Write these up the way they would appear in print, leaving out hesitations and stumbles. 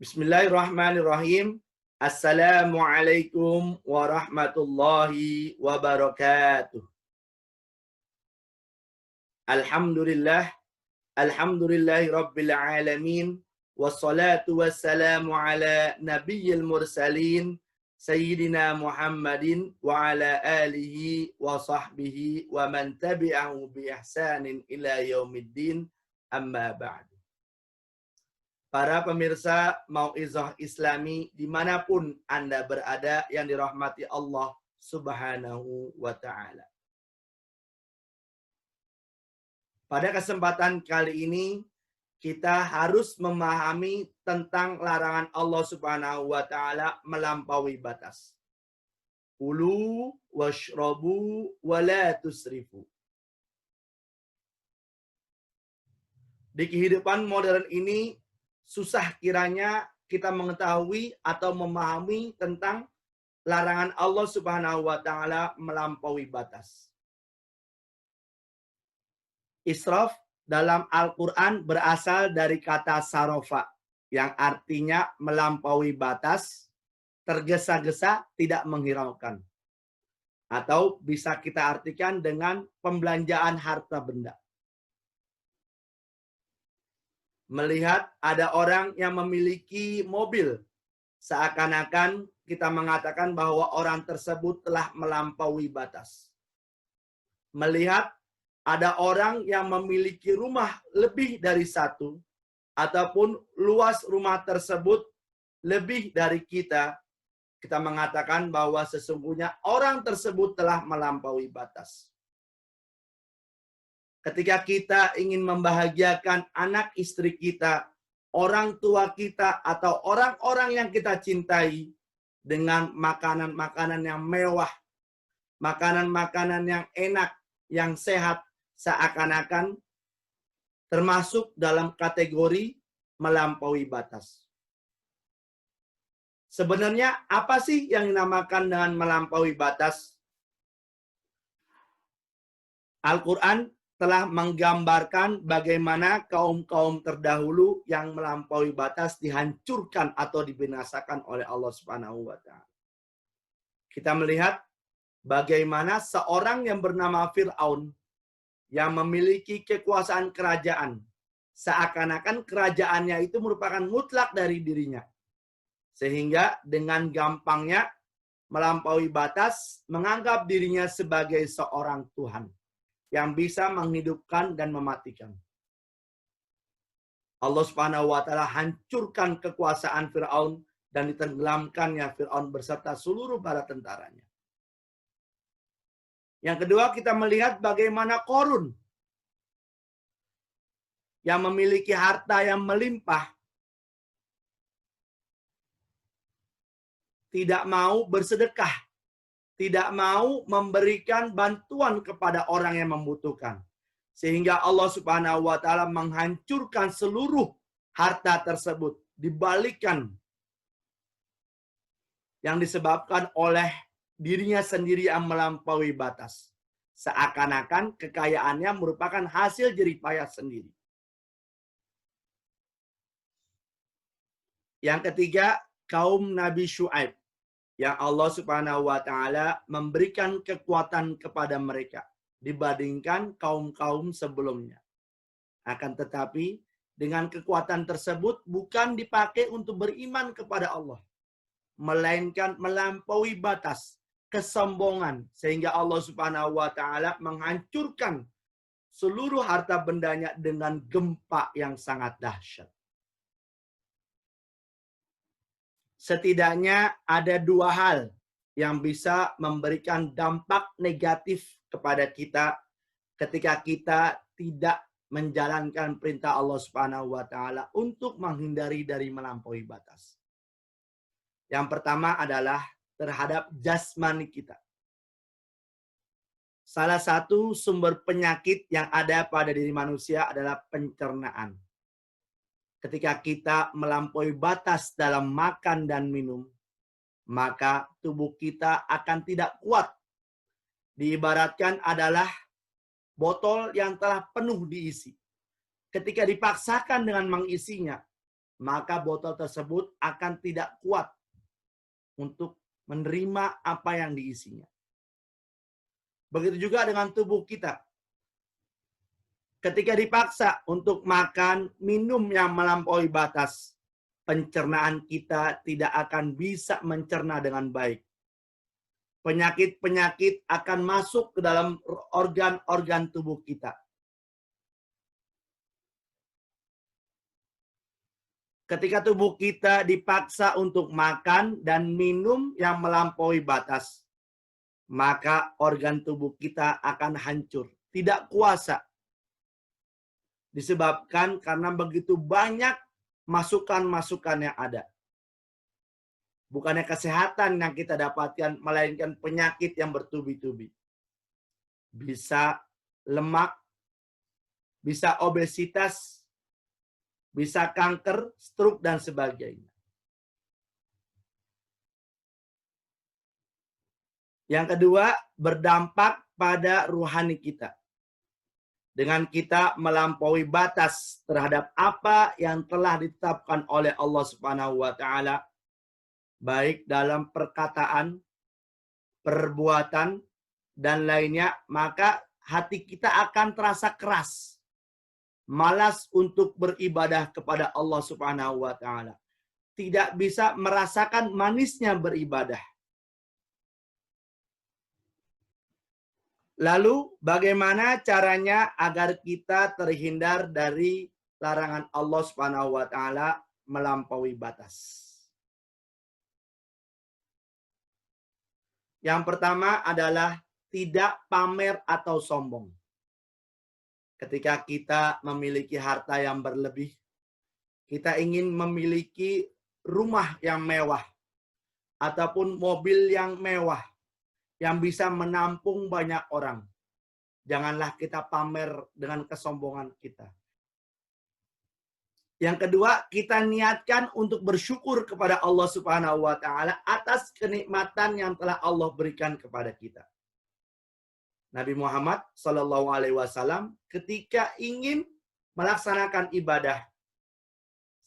Bismillahirrahmanirrahim. Assalamualaikum warahmatullahi wabarakatuh. Alhamdulillah, alhamdulillahi rabbil alamin. Wassalatu wassalamu ala nabiyyil mursalin Sayyidina Muhammadin wa ala alihi wa sahbihi wa man tabi'ahu bi ihsanin ila yaumiddin, amma ba'du. Para pemirsa Mau'izah Islami dimanapun Anda berada yang dirahmati Allah Subhanahu wa Ta'ala. Pada kesempatan kali ini kita harus memahami tentang larangan Allah Subhanahu wa Ta'ala melampaui batas. Kulu washrabu wa la tusrifu. Di kehidupan modern ini susah kiranya kita mengetahui atau memahami tentang larangan Allah Subhanahu wa Ta'ala melampaui batas. Israf dalam Al-Quran berasal dari kata sarofa, yang artinya melampaui batas, tergesa-gesa, tidak menghiraukan. Atau bisa kita artikan dengan pembelanjaan harta benda. Melihat ada orang yang memiliki mobil, seakan-akan kita mengatakan bahwa orang tersebut telah melampaui batas. Melihat ada orang yang memiliki rumah lebih dari satu, ataupun luas rumah tersebut lebih dari kita, kita mengatakan bahwa sesungguhnya orang tersebut telah melampaui batas. Ketika kita ingin membahagiakan anak istri kita, orang tua kita, atau orang-orang yang kita cintai dengan makanan-makanan yang mewah, makanan-makanan yang enak, yang sehat, seakan-akan termasuk dalam kategori melampaui batas. Sebenarnya apa sih yang dinamakan dengan melampaui batas? Al-Quran telah menggambarkan bagaimana kaum-kaum terdahulu yang melampaui batas dihancurkan atau dibinasakan oleh Allah Subhanahu wa Ta'ala. Kita melihat bagaimana seorang yang bernama Fir'aun yang memiliki kekuasaan kerajaan, seakan-akan kerajaannya itu merupakan mutlak dari dirinya. Sehingga dengan gampangnya melampaui batas, menganggap dirinya sebagai seorang Tuhan yang bisa menghidupkan dan mematikan. Allah Subhanahu wa Ta'ala hancurkan kekuasaan Fir'aun dan ditenggelamkannya Fir'aun beserta seluruh bala tentaranya. Yang kedua, kita melihat bagaimana Qarun yang memiliki harta yang melimpah tidak mau bersedekah, tidak mau memberikan bantuan kepada orang yang membutuhkan. Sehingga Allah Subhanahu wa Ta'ala menghancurkan seluruh harta tersebut, dibalikkan, yang disebabkan oleh dirinya sendiri yang melampaui batas. Seakan-akan kekayaannya merupakan hasil jerih payah sendiri. Yang ketiga, kaum Nabi Syuaib, yang Allah Subhanahu wa Ta'ala memberikan kekuatan kepada mereka dibandingkan kaum-kaum sebelumnya. Akan tetapi, dengan kekuatan tersebut bukan dipakai untuk beriman kepada Allah, melainkan melampaui batas, kesombongan, sehingga Allah Subhanahu wa Ta'ala menghancurkan seluruh harta bendanya dengan gempa yang sangat dahsyat. Setidaknya ada dua hal yang bisa memberikan dampak negatif kepada kita ketika kita tidak menjalankan perintah Allah Subhanahu wa Ta'ala untuk menghindari dari melampaui batas. Yang pertama adalah terhadap jasmani kita. Salah satu sumber penyakit yang ada pada diri manusia adalah pencernaan. Ketika kita melampaui batas dalam makan dan minum, maka tubuh kita akan tidak kuat. Diibaratkan adalah botol yang telah penuh diisi. Ketika dipaksakan dengan mengisinya, maka botol tersebut akan tidak kuat untuk menerima apa yang diisinya. Begitu juga dengan tubuh kita. Ketika dipaksa untuk makan, minum yang melampaui batas, pencernaan kita tidak akan bisa mencerna dengan baik. Penyakit-penyakit akan masuk ke dalam organ-organ tubuh kita. Ketika tubuh kita dipaksa untuk makan dan minum yang melampaui batas, maka organ tubuh kita akan hancur, tidak kuasa. Disebabkan karena begitu banyak masukan-masukan yang ada. Bukannya kesehatan yang kita dapatkan, melainkan penyakit yang bertubi-tubi. Bisa lemak, bisa obesitas, bisa kanker, stroke, dan sebagainya. Yang kedua, berdampak pada ruhani kita. Dengan kita melampaui batas terhadap apa yang telah ditetapkan oleh Allah Subhanahu wa taala, baik dalam perkataan, perbuatan, dan lainnya, maka hati kita akan terasa keras, malas untuk beribadah kepada Allah Subhanahu wa taala. Tidak bisa merasakan manisnya beribadah. Lalu bagaimana caranya agar kita terhindar dari larangan Allah Subhanahu wa taala melampaui batas? Yang pertama adalah tidak pamer atau sombong. Ketika kita memiliki harta yang berlebih, kita ingin memiliki rumah yang mewah ataupun mobil yang mewah yang bisa menampung banyak orang. Janganlah kita pamer dengan kesombongan kita. Yang kedua, kita niatkan untuk bersyukur kepada Allah Subhanahu wa taala atas kenikmatan yang telah Allah berikan kepada kita. Nabi Muhammad Shallallahu alaihi wasallam ketika ingin melaksanakan ibadah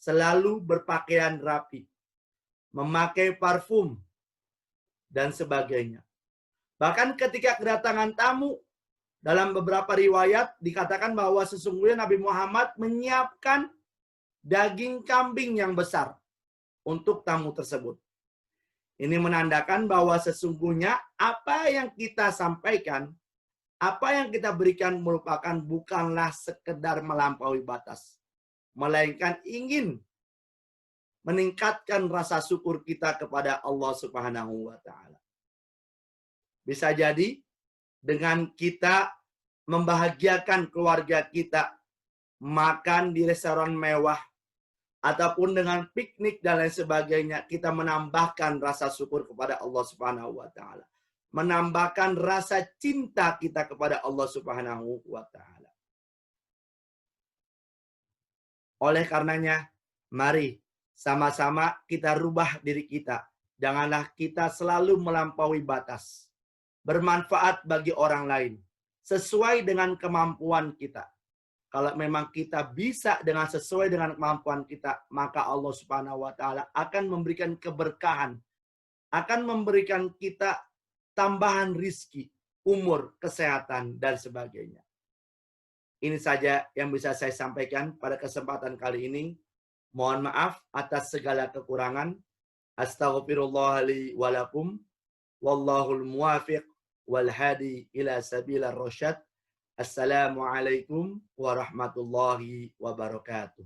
selalu berpakaian rapi, memakai parfum dan sebagainya. Bahkan ketika kedatangan tamu, dalam beberapa riwayat dikatakan bahwa sesungguhnya Nabi Muhammad menyiapkan daging kambing yang besar untuk tamu tersebut. Ini menandakan bahwa sesungguhnya apa yang kita sampaikan, apa yang kita berikan merupakan bukanlah sekedar melampaui batas, melainkan ingin meningkatkan rasa syukur kita kepada Allah Subhanahu wa taala. Bisa jadi dengan kita membahagiakan keluarga kita, makan di restoran mewah, ataupun dengan piknik dan lain sebagainya, kita menambahkan rasa syukur kepada Allah Subhanahu wa taala. Menambahkan rasa cinta kita kepada Allah Subhanahu wa taala. Oleh karenanya, mari sama-sama kita rubah diri kita. Janganlah kita selalu melampaui batas. Bermanfaat bagi orang lain sesuai dengan kemampuan kita. Kalau memang kita bisa dengan sesuai dengan kemampuan kita, maka Allah Subhanahu wa taala akan memberikan keberkahan, akan memberikan kita tambahan rizki, umur, kesehatan, dan sebagainya. Ini saja yang bisa saya sampaikan pada kesempatan kali ini. Mohon maaf atas segala kekurangan. Astaghfirullah li wa lakum. Wallahul muwafiq wal hadi ila sabilar rasyad. Assalamualaikum warahmatullahi wabarakatuh.